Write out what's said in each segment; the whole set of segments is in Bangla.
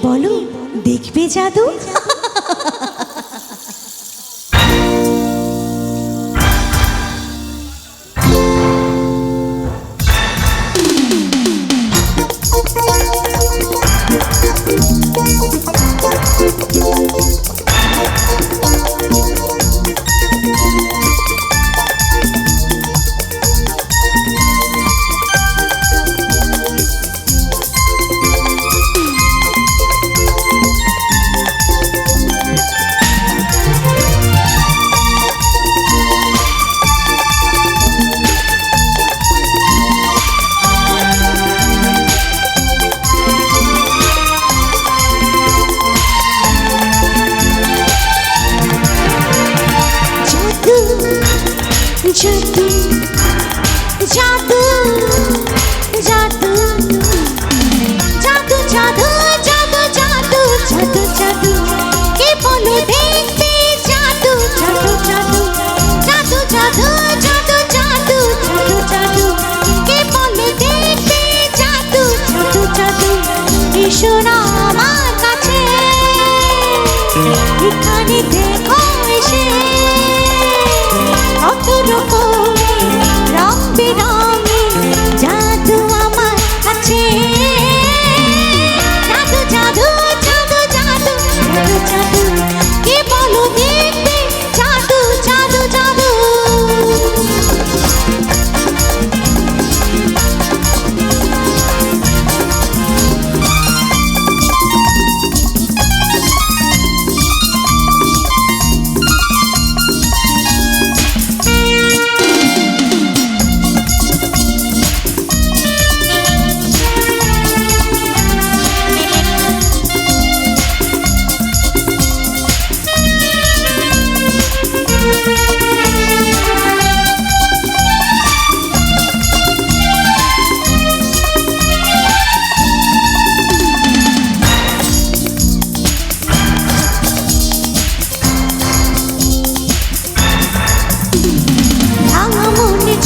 বলো দেখবে জাদু? জাদু জাদু জাদু জাদু জাদু জাদু জাদু জাদু জাদু কে বলো দেখতে জাদু জাদু জাদু জাদু জাদু জাদু জাদু জাদু জাদু কে বলো দেখতে জাদু জাদু জাদু এসো না আমার কাছে এখানে দেখো এসে কত রকমের রং বেরঙে জাদু আমার কাছে জাদু জাদু জাদু জাদু জাদু জাদু কে বলো দেখতে জাদু জাদু জাদু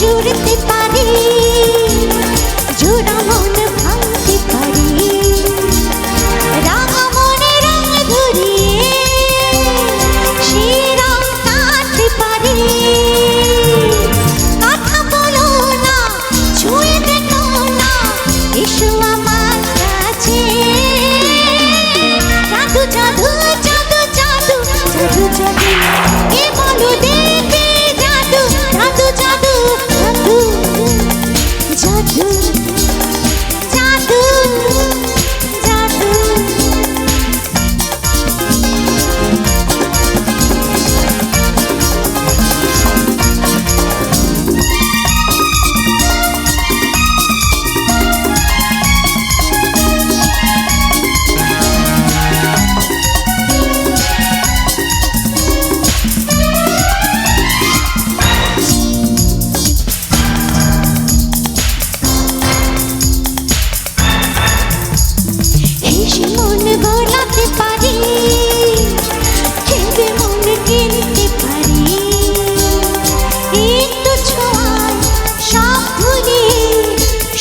জুড়তে পারি জোড়া মন ভাঙতে পারি রাঙা মনে রং ধরিয়ে সে রং কাটতে পারি কথা বলো না ছুঁয়ে দেখো না এসো আমার কাছে জাদু জাদু জাদু জাদু জাদু জাদু কে বলো দেখবে জাদু জাদু জাদু জাদু জাদু জাদু মন গোলাতে পারি খেলবে মন কিনতে পারি একটু ছোঁয়ায় সব ভুলে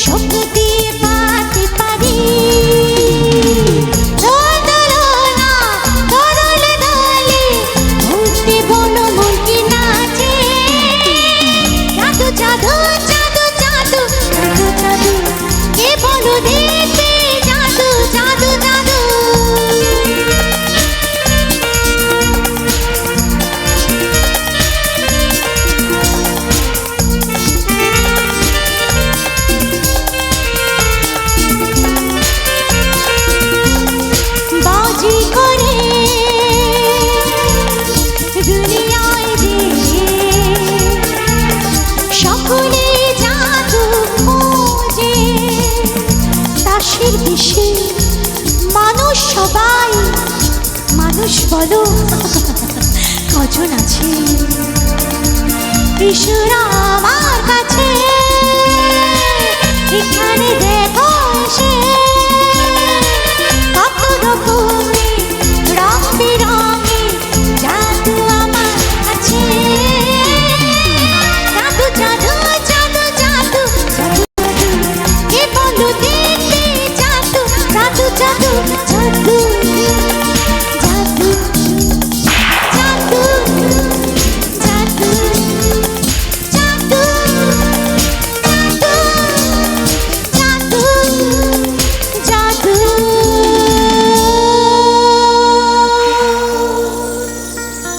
স্বপ্ন দিয়ে পাতে পারি দোলনা দোলে দোলে ঘুরতে বলো মন কি নাচে জাদু জাদু জাদু জাদু জাদু জাদু কে বলো দেখবে জাদু জাদু জাদু বাজি করে দুনিয়ায় যে সকলে জাদু খোঁজে তাসের দেশে মানুষ সবাই মানুষ বলো কজন আছে ঈশ্বর আমার কাছে